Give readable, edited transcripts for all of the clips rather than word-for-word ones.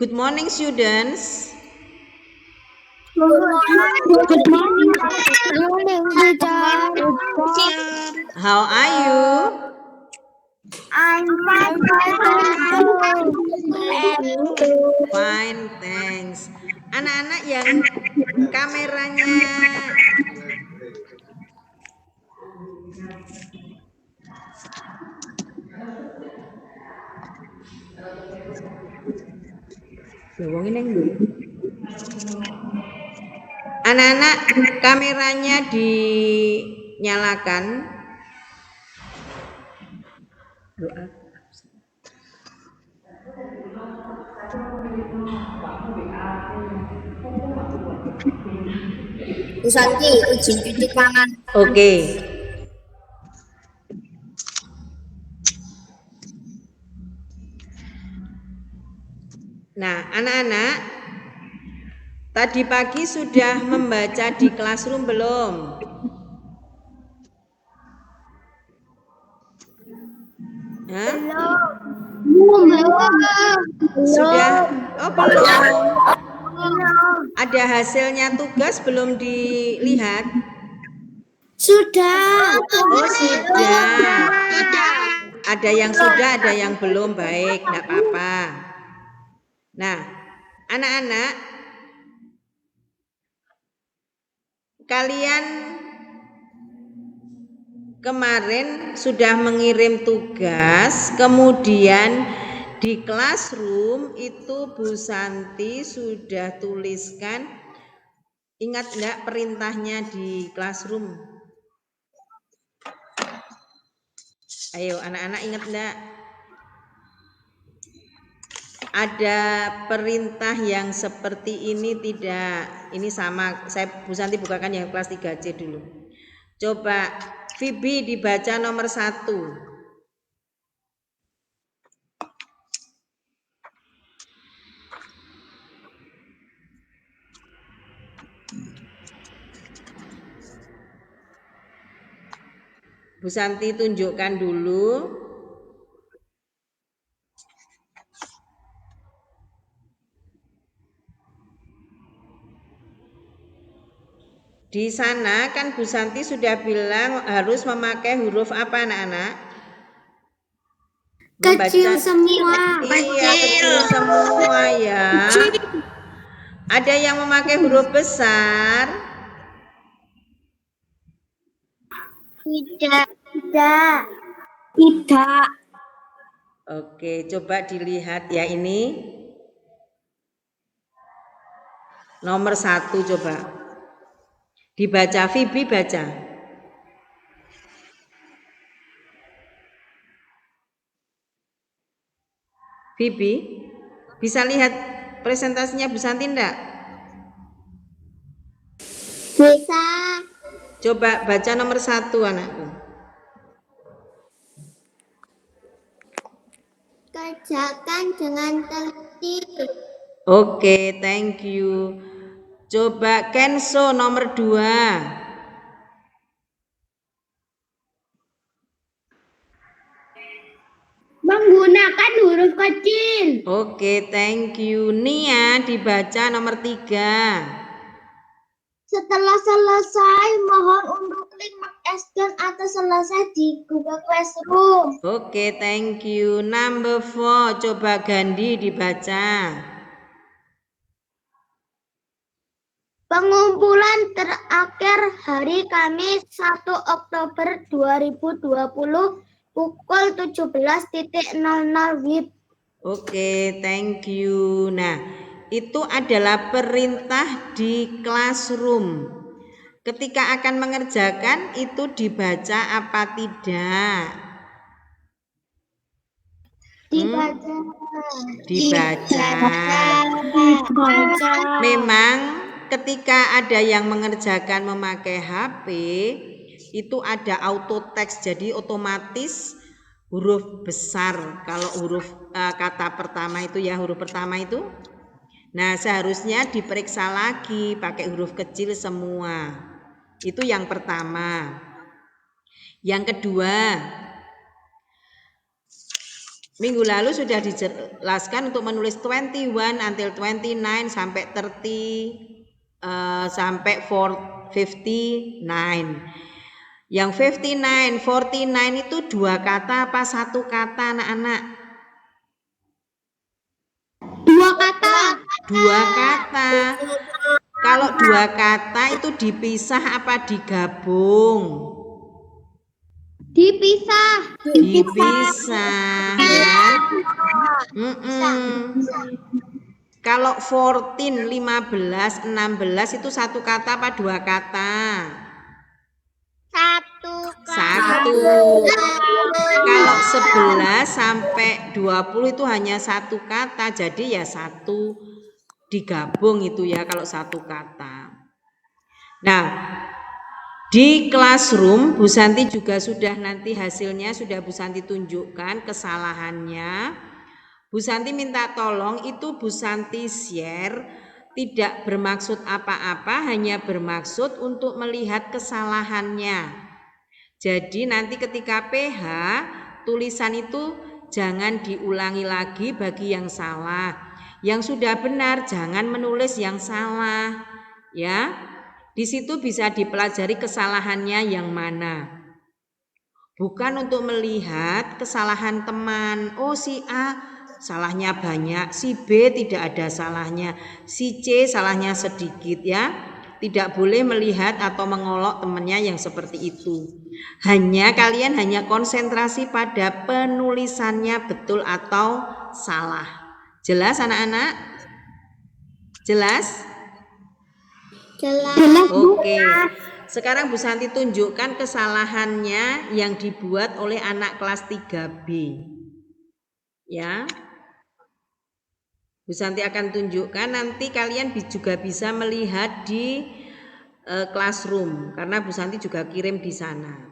Good morning, students. Good morning, teacher. How are you? I'm fine. Fine, thanks. Anak-anak yang kameranya anak-anak kameranya dinyalakan. Doa. Bu Santi, izin cuci tangan. Oke. Nah, anak-anak, tadi pagi sudah membaca di classroom belum? Hah? Belum. Sudah? Oh, belum. Belum. Ada hasilnya tugas belum dilihat? Sudah. Oh, sudah. Ada yang sudah, ada yang belum. Baik, enggak apa-apa. Nah, anak-anak, kalian kemarin sudah mengirim tugas, kemudian di classroom itu Bu Santi sudah tuliskan, ingat enggak perintahnya di classroom? Ayo anak-anak ingat enggak? Ada perintah yang seperti ini tidak? Ini sama, Bu Santi bukakan yang kelas 3C dulu. Coba Vibi dibaca nomor 1. Bu Santi tunjukkan dulu. Di sana kan Bu Santi sudah bilang harus memakai huruf apa anak-anak? Kecil semua. Iya, kecil semua ya. Ada yang memakai huruf besar? Tidak. Tidak. Oke, coba dilihat ya ini. Nomor 1 coba. Dibaca, Vibi baca. Vibi, bisa lihat presentasinya Bu Santi enggak? Bisa. Coba baca nomor 1 anakku. Kerjakan dengan teliti. Oke, thank you. Coba Kenso nomor 2. Menggunakan huruf kecil. Oke, thank you. Nia dibaca nomor 3. Setelah selesai, mohon untuk klik mengekspor atau selesai di Google Classroom. Oke, thank you. Number 4, coba Gandhi dibaca. Pengumpulan terakhir hari Kamis 1 Oktober 2020 pukul 17.00 WIB. Oke, thank you. Nah, itu adalah perintah di classroom. Ketika akan mengerjakan itu dibaca apa tidak? Dibaca. Dibaca. Memang ketika ada yang mengerjakan memakai HP itu ada auto text, jadi otomatis huruf besar kalau huruf kata pertama itu ya, huruf pertama itu. Nah, seharusnya diperiksa lagi pakai huruf kecil semua. Itu yang pertama. Yang kedua, Minggu lalu sudah dijelaskan untuk menulis 21 until 29 sampai 30 sampai 59. Yang 59, 49 itu 2 kata apa 1 kata anak-anak? 2 kata. 2 kata. Kalau 2 kata itu dipisah apa digabung? Dipisah. Dipisah ya. Kalau 14, 15, 16 itu 1 kata apa 2 kata? 1 1. Kalau 11 sampai 20 itu hanya 1 kata, jadi ya 1 digabung itu ya kalau 1 kata. Nah, di classroom Bu Santi juga sudah nanti hasilnya sudah Bu Santi tunjukkan kesalahannya. Bu Santi minta tolong itu Bu Santi share, tidak bermaksud apa-apa, hanya bermaksud untuk melihat kesalahannya. Jadi nanti ketika PH tulisan itu jangan diulangi lagi bagi yang salah. Yang sudah benar jangan menulis yang salah. Ya. Di situ bisa dipelajari kesalahannya yang mana. Bukan untuk melihat kesalahan teman. Oh si A salahnya banyak, si B tidak ada salahnya, si C salahnya sedikit ya. Tidak boleh melihat atau mengolok temannya yang seperti itu. Kalian hanya konsentrasi pada penulisannya betul atau salah. Jelas anak-anak? Jelas? Jelas. Oke. Sekarang Bu Santi tunjukkan kesalahannya yang dibuat oleh anak kelas 3B. Ya. Bu Santi akan tunjukkan, nanti kalian juga bisa melihat di classroom karena Bu Santi juga kirim di sana.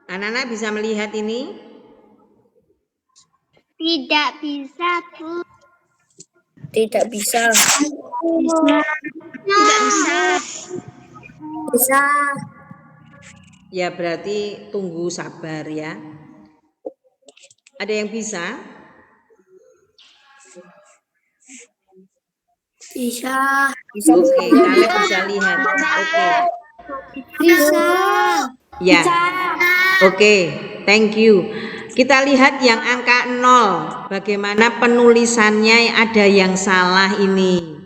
Anak-anak bisa melihat ini? Tidak bisa, Bu. Tidak bisa. Tidak bisa. Bisa. Ya berarti tunggu sabar ya. Ada yang bisa? Bisa. Oke, kalian bisa lihat. Oke. Bisa. Ya. Oke, thank you. Kita lihat yang angka 0. Bagaimana penulisannya ada yang salah ini.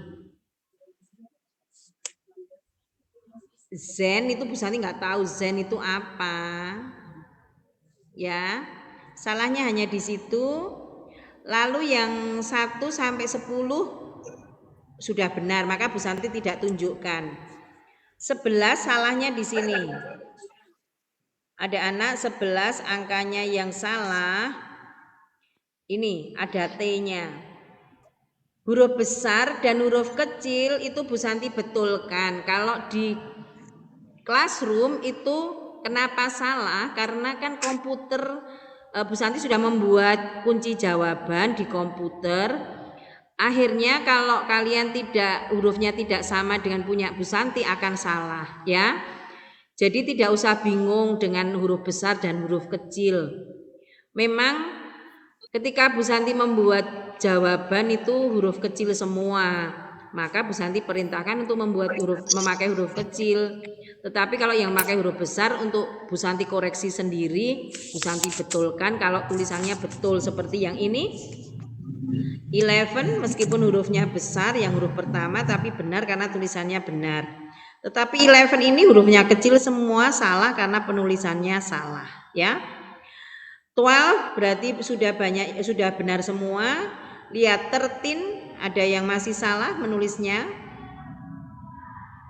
Zen itu Bu Santi nggak tahu Zen itu apa. Ya. Salahnya hanya di situ. Lalu yang 1 sampai 10 sudah benar, maka Bu Santi tidak tunjukkan. 11 salahnya di sini. Ada anak 11 angkanya yang salah. Ini ada T-nya. Huruf besar dan huruf kecil itu Bu Santi betulkan. Kalau di classroom itu kenapa salah? Karena kan komputer Bu Santi sudah membuat kunci jawaban di komputer. Akhirnya kalau kalian hurufnya tidak sama dengan punya Bu Santi akan salah ya. Jadi tidak usah bingung dengan huruf besar dan huruf kecil. Memang ketika Bu Santi membuat jawaban itu huruf kecil semua, maka Bu Santi perintahkan untuk memakai huruf kecil. Tetapi kalau yang memakai huruf besar untuk Bu Santi koreksi sendiri, Bu Santi betulkan kalau tulisannya betul seperti yang ini. 11 meskipun hurufnya besar yang huruf pertama tapi benar karena tulisannya benar. Tetapi 11 ini hurufnya kecil semua salah karena penulisannya salah ya. 12 berarti sudah benar semua. Lihat 13 ada yang masih salah menulisnya.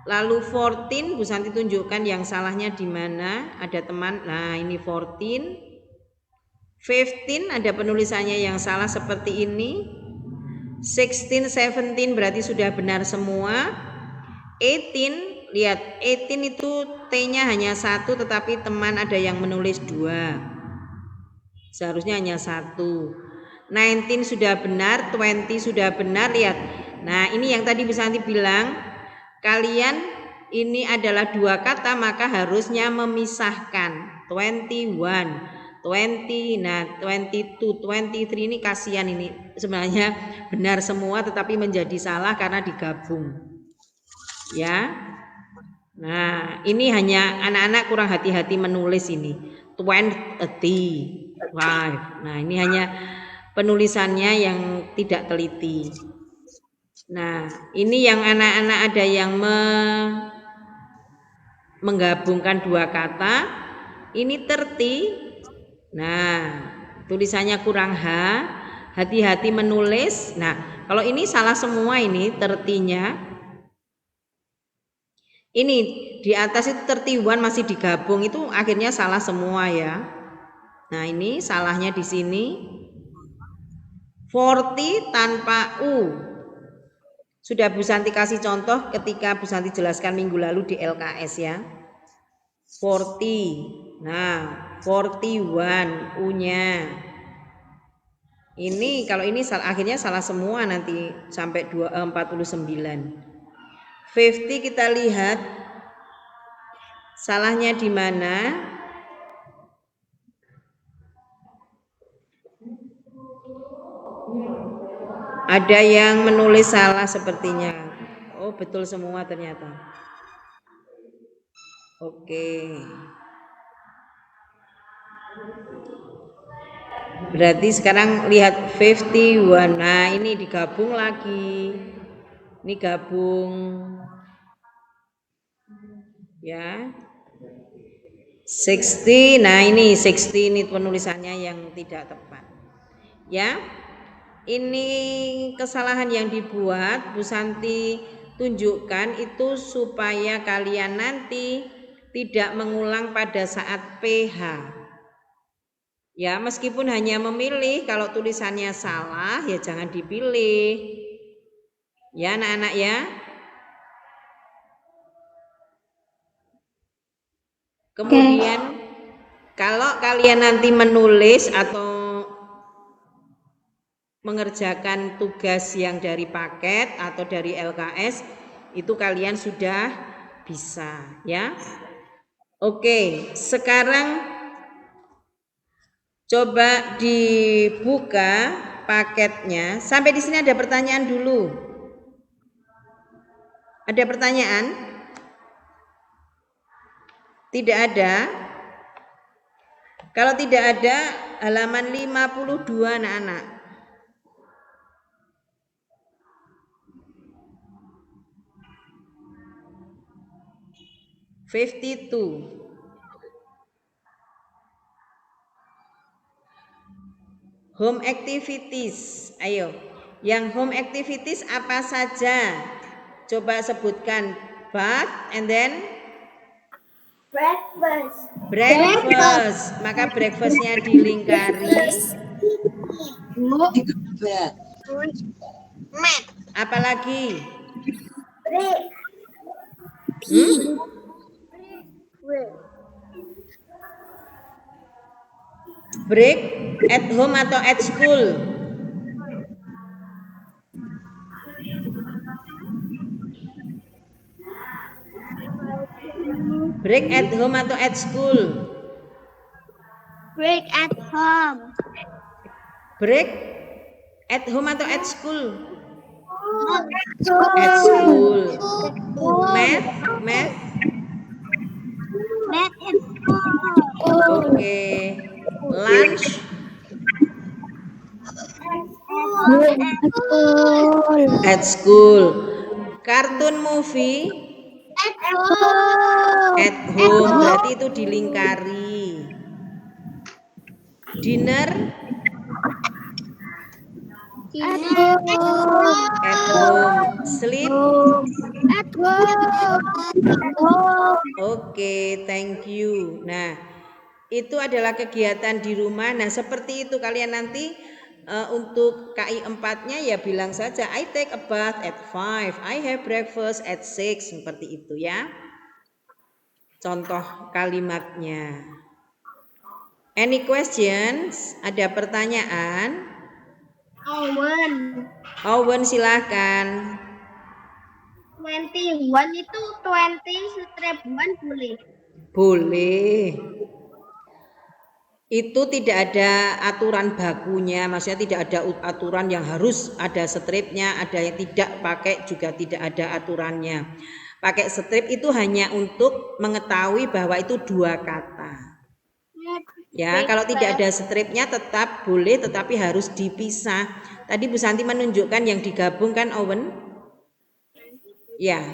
Lalu 14 Bu Santi tunjukkan yang salahnya di mana. Ada teman. Nah, ini 14. 15 ada penulisannya yang salah seperti ini. 16, 17 berarti sudah benar semua. 18, lihat 18 itu T-nya hanya 1 tetapi teman ada yang menulis 2. Seharusnya hanya 1. 19 sudah benar, 20 sudah benar, lihat. Nah, ini yang tadi Bu Santi bilang, kalian ini adalah 2 kata maka harusnya memisahkan. 21, 20, nah 22, 23 ini kasihan ini. Sebenarnya benar semua tetapi menjadi salah karena digabung. Ya. Nah, ini hanya anak-anak kurang hati-hati menulis ini. 25. Nah, ini hanya penulisannya yang tidak teliti. Nah, ini yang anak-anak ada yang menggabungkan 2 kata. Ini 30. Nah, tulisannya kurang H. Hati-hati menulis. Nah, kalau ini salah semua ini 30-nya. Ini di atas itu 31 masih digabung itu akhirnya salah semua ya. Nah, ini salahnya di sini. 40 tanpa U. Sudah Bu Santi kasih contoh ketika Bu Santi jelaskan minggu lalu di LKS ya. 40. Nah, 41 U-nya. Ini kalau ini akhirnya salah semua nanti sampai 49. 50 kita lihat salahnya di mana? Ada yang menulis salah sepertinya. Oh, betul semua ternyata. Oke. Berarti sekarang lihat 51. Nah, ini digabung lagi. Ini gabung. Ya. 60. Nah, ini 60 ini penulisannya yang tidak tepat. Ya. Ini kesalahan yang dibuat Bu Santi tunjukkan itu supaya kalian nanti tidak mengulang pada saat PH. Ya, meskipun hanya memilih, kalau tulisannya salah ya jangan dipilih. Ya, anak-anak ya. Kemudian kalau kalian nanti menulis atau mengerjakan tugas yang dari paket atau dari LKS itu kalian sudah bisa ya. Oke, sekarang coba dibuka paketnya. Sampai di sini ada pertanyaan dulu. Ada pertanyaan? Tidak ada. Kalau tidak ada, halaman 52 anak-anak. 52. Home activities. Ayo, yang home activities apa saja? Coba sebutkan. Bath and then breakfast. Maka breakfastnya dilingkari. Apalagi? Break at home atau at school? Break at home atau at school? Break at home. Break at home atau at school? At school. Math? Math at school. Oke. Lunch? At school. Kartun movie? At home. At home. Berarti itu dilingkari. Dinner? At home. At home. Sleep? At home. Oke, thank you. Nah, itu adalah kegiatan di rumah. Nah, seperti itu kalian nanti Untuk KI 4-nya ya bilang saja I take a bath at 5, I have breakfast at 6, seperti itu ya. Contoh kalimatnya. Any questions? Ada pertanyaan? Owen silahkan. 21 itu 20 seribuan boleh. Boleh. Itu tidak ada aturan bakunya, maksudnya tidak ada aturan yang harus ada stripnya, ada yang tidak pakai juga tidak ada aturannya. Pakai strip itu hanya untuk mengetahui bahwa itu dua kata. Ya, kalau tidak ada stripnya tetap boleh, tetapi harus dipisah. Tadi Bu Santi menunjukkan yang digabungkan, Owen. Ya.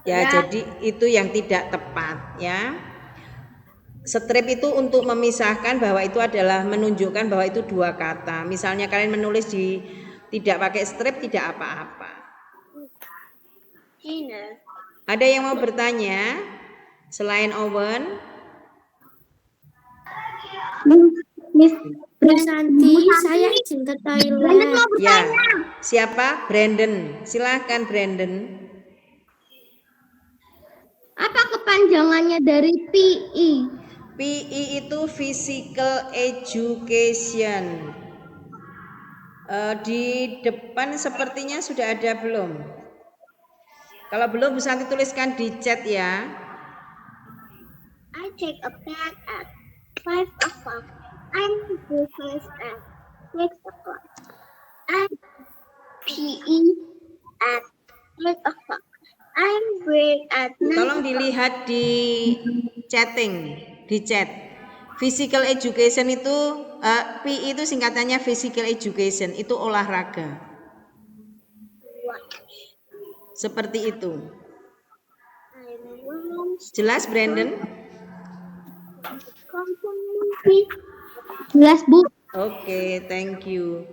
Ya, jadi itu yang tidak tepat ya. Strip itu untuk memisahkan bahwa itu adalah menunjukkan bahwa itu dua kata. Misalnya kalian menulis di tidak pakai strip tidak apa-apa. Ada yang mau bertanya selain Owen? Bu Santi, saya izin ke toilet. Ya, siapa? Brandon. Silahkan Brandon. Apa kepanjangannya dari PI? PI itu Physical Education. Di depan sepertinya sudah ada belum? Kalau belum bisa dituliskan di chat ya. I take a bath at 5 o'clock. I'm breakfast at 6 o'clock. I PE at 8 o'clock. I'm break at 9 Tolong dilihat di chatting, di chat. Physical Education itu PI itu singkatannya Physical Education, itu olahraga. Seperti itu. Jelas Brandon? Jelas Bu. Oke, thank you.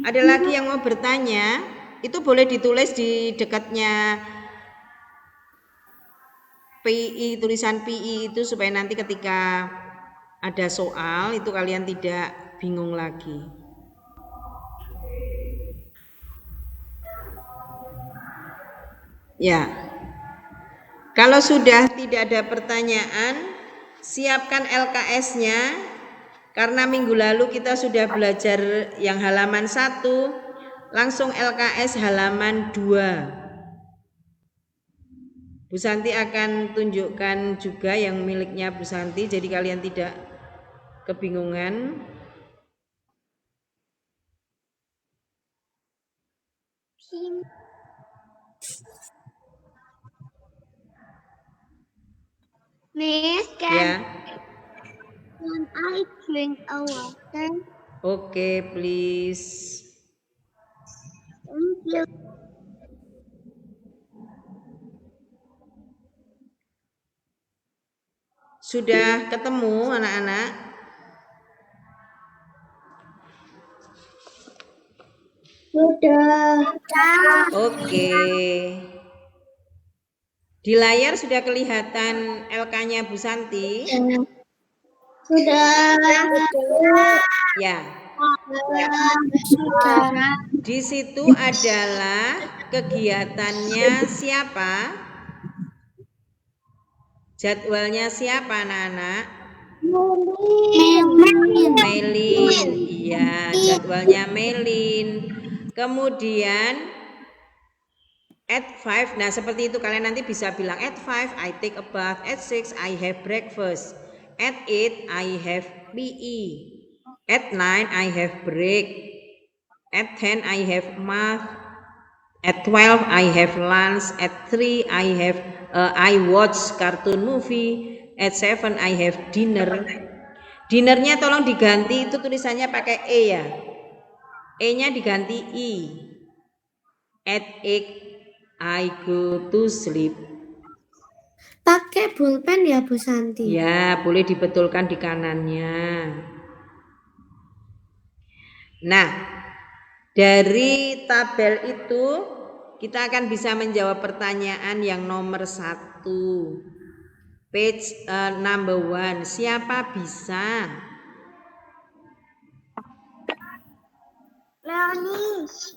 Ada lagi yang mau bertanya? Itu boleh ditulis di dekatnya PI, tulisan PI itu supaya nanti ketika ada soal itu kalian tidak bingung lagi. Ya. Kalau sudah tidak ada pertanyaan, siapkan LKS-nya. Karena minggu lalu kita sudah belajar yang halaman 1, langsung LKS halaman 2. Bu Santi akan tunjukkan juga yang miliknya Bu Santi, jadi kalian tidak kebingungan. Miss, Ya. can I drink a water? Oke, please. Thank you. Sudah ketemu anak-anak? Sudah. Oke. Di layar sudah kelihatan LK-nya Bu Santi? Sudah. Ya. Di situ adalah kegiatannya siapa? Jadwalnya siapa anak-anak? Melin. Iya, jadwalnya Melin. Kemudian at 5. Nah, seperti itu kalian nanti bisa bilang at 5 I take a bath, at 6 I have breakfast, at 8 I have PE, at 9 I have break, at 10 I have math, at 12 I have lunch, at 3 I watch cartoon movie, at 7 I have dinner. Dinnernya tolong diganti, itu tulisannya pakai E ya. E-nya diganti I. At 8 I go to sleep. Pakai pulpen ya Bu Santi? Ya, boleh dibetulkan di kanannya. Nah, dari tabel itu kita akan bisa menjawab pertanyaan yang nomor 1. Page number 1. Siapa bisa?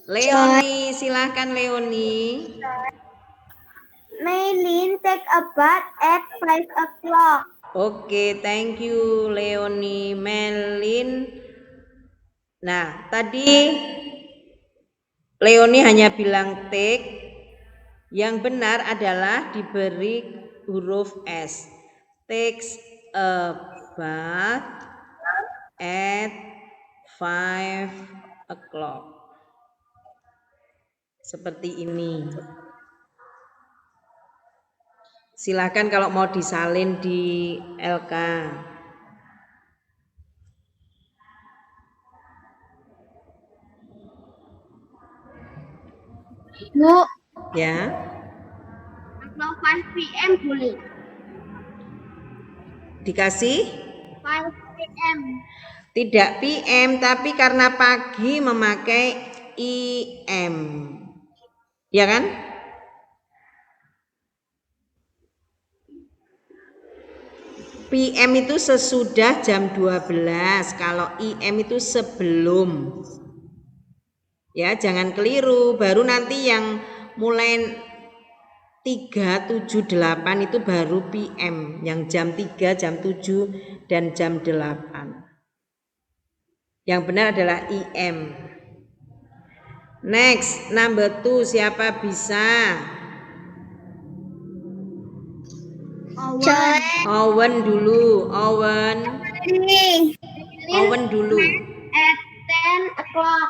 Leonie, silahkan Leonie. Maylin take a bath at 5 o'clock. Oke, thank you Leonie. Melin. Nah, tadi Leonie hanya bilang take. Yang benar adalah diberi huruf S. Takes a bath at 5 o'clock. Seperti ini. Silakan kalau mau disalin di LK. Bu, Ya. kalau 5 p.m. boleh. Dikasih 5 p.m. tidak PM tapi karena pagi memakai IM. Ya kan? PM itu sesudah jam 12, kalau IM itu sebelum. Ya, jangan keliru, baru nanti yang mulai 3, 7, 8 itu baru PM, yang jam 3, jam 7, dan jam 8. Yang benar adalah IM. Next, number 2, siapa bisa? Owen dulu, Owen dulu. At 10 o'clock.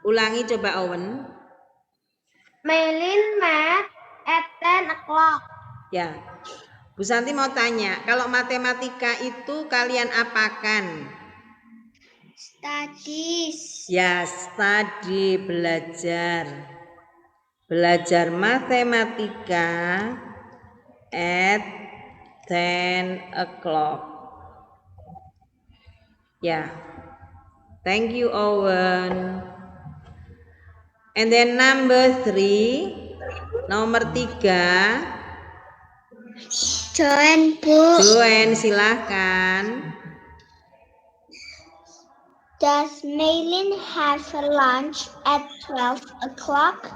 Ulangi coba Owen. Maylin met at 10 o'clock. Ya, Bu Santi mau tanya, kalau matematika itu kalian apakan? Studies. Ya, study, belajar. Belajar matematika at 10 o'clock. Ya, thank you Owen. And then number 3, nomor 3. Join, Bu. Join, silahkan. Does Maylin have lunch at 12 o'clock?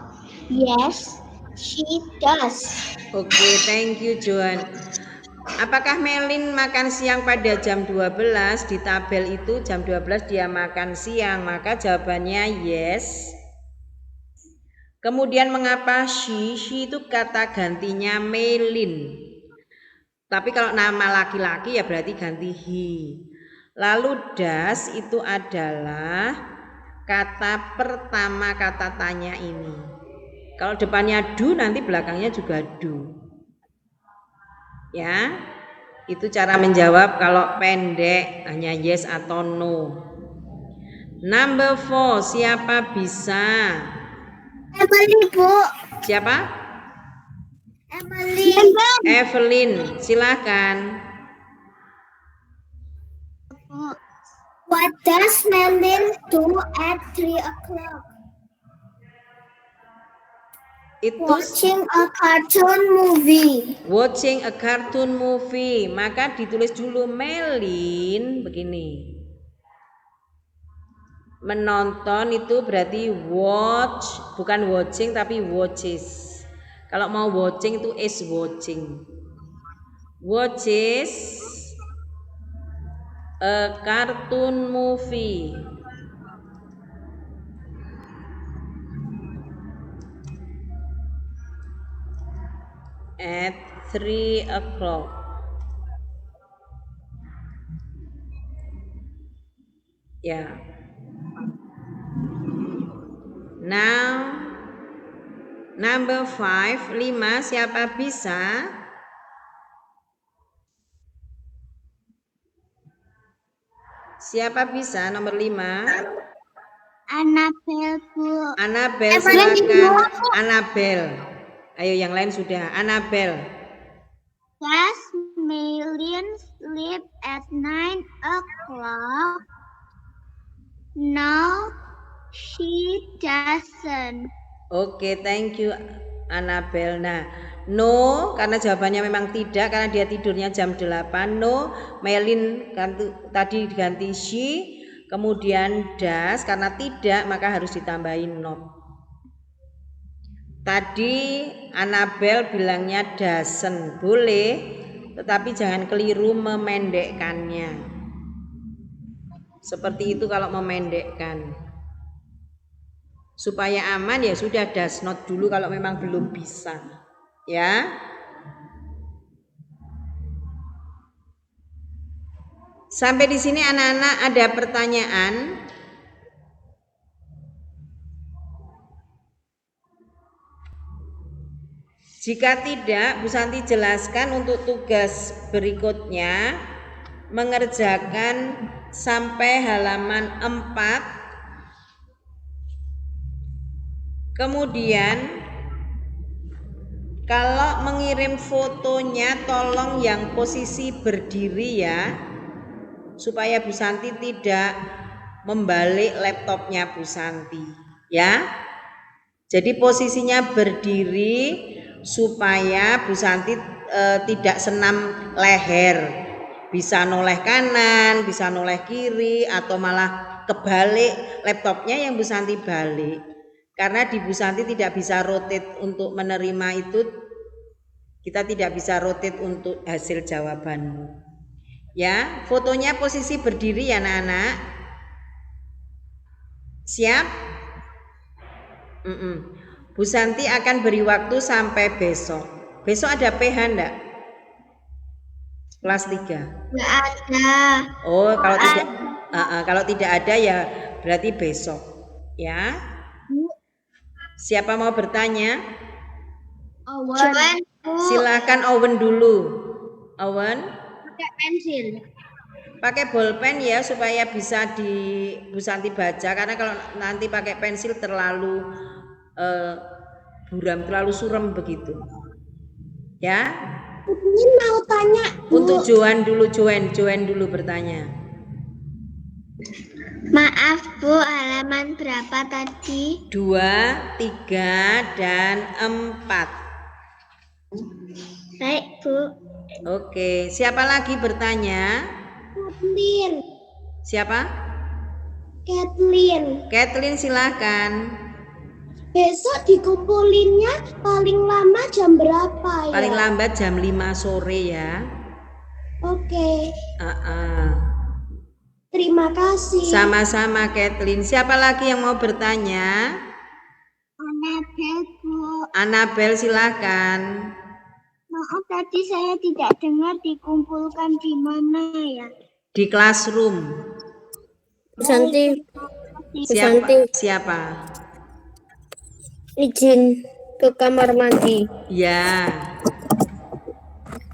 Yes, she does. Oke, thank you Joan. Apakah Melin makan siang pada jam 12? Di tabel itu jam 12 dia makan siang, maka jawabannya yes. Kemudian mengapa she? She itu kata gantinya Melin. Tapi kalau nama laki-laki ya berarti ganti he. Lalu does itu adalah kata pertama kata tanya ini. Kalau depannya do nanti belakangnya juga do. Ya, itu cara menjawab kalau pendek hanya yes atau no. Number 4, siapa bisa? Emily, Bu. Siapa? Emily. Evelyn, silakan. What does Maylin do at 3 o'clock? Itu Watching a cartoon movie. watching a cartoon movie. Maka ditulis dulu Melin begini. Menonton itu berarti watch, bukan watching tapi watches. Kalau mau watching itu is watching. Watches a cartoon movie at 3 o'clock. Ya. Now number 5, 5, siapa bisa? Siapa bisa nomor 5? Annabelle, Bu. Annabelle, silakan. Annabelle. Ayo yang lain sudah. Annabelle. Does Maylin sleep at 9 o'clock? No, she doesn't. Oke, thank you Annabelle. Nah, no karena jawabannya memang tidak karena dia tidurnya jam 8. No, Melin tadi diganti she. kemudian das, karena tidak maka harus ditambahin not. Tadi Anabel bilangnya doesn't, boleh, tetapi jangan keliru memendekkannya. Seperti itu kalau memendekkan. Supaya aman ya sudah does not dulu kalau memang belum bisa. Ya. Sampai di sini anak-anak ada pertanyaan? Jika tidak, Bu Santi jelaskan untuk tugas berikutnya mengerjakan sampai halaman 4. Kemudian kalau mengirim fotonya tolong yang posisi berdiri ya, supaya Bu Santi tidak membalik laptopnya Bu Santi ya. Jadi posisinya berdiri supaya Bu Santi tidak senam leher, bisa noleh kanan, bisa noleh kiri, atau malah kebalik laptopnya yang Bu Santi balik. Karena di Bu Santi tidak bisa rotate untuk menerima itu, kita tidak bisa rotate untuk hasil jawabanmu. Ya, fotonya posisi berdiri ya anak-anak. Siap? Bu Santi akan beri waktu sampai besok. Besok ada PH enggak? Kelas 3. Nggak ada. Oh, kalau tidak ada ya berarti besok. Ya. Siapa mau bertanya? Owen. Silakan Owen dulu. Owen? Pakai pensil. Pakai bolpen ya supaya bisa Bu Santi baca, karena kalau nanti pakai pensil terlalu buram, terlalu suram begitu. Ya. Ini mau tanya. Untuk Joan dulu, Joan dulu bertanya. Maaf Bu, halaman berapa tadi? 2, 3, dan 4. Baik Bu. Oke, siapa lagi bertanya? Kathleen. Siapa? Kathleen Silakan. Besok dikumpulinnya paling lama jam berapa ya? Paling lambat jam 5 sore ya. Oke. Terima kasih. Sama-sama Kathleen. Siapa lagi yang mau bertanya? Anabel Bu. Anabel silakan. Maaf tadi saya tidak dengar dikumpulkan di mana ya? Di classroom. Santi, Siapa? izin ke kamar mandi. Ya.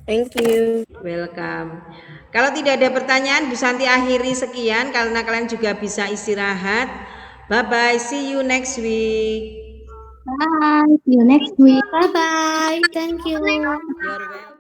Thank you. Welcome. Kalau tidak ada pertanyaan, Bu Santi akhiri sekian karena kalian juga bisa istirahat. Bye-bye. See you next week. Bye. See you next week. Bye bye. Thank you. You're welcome.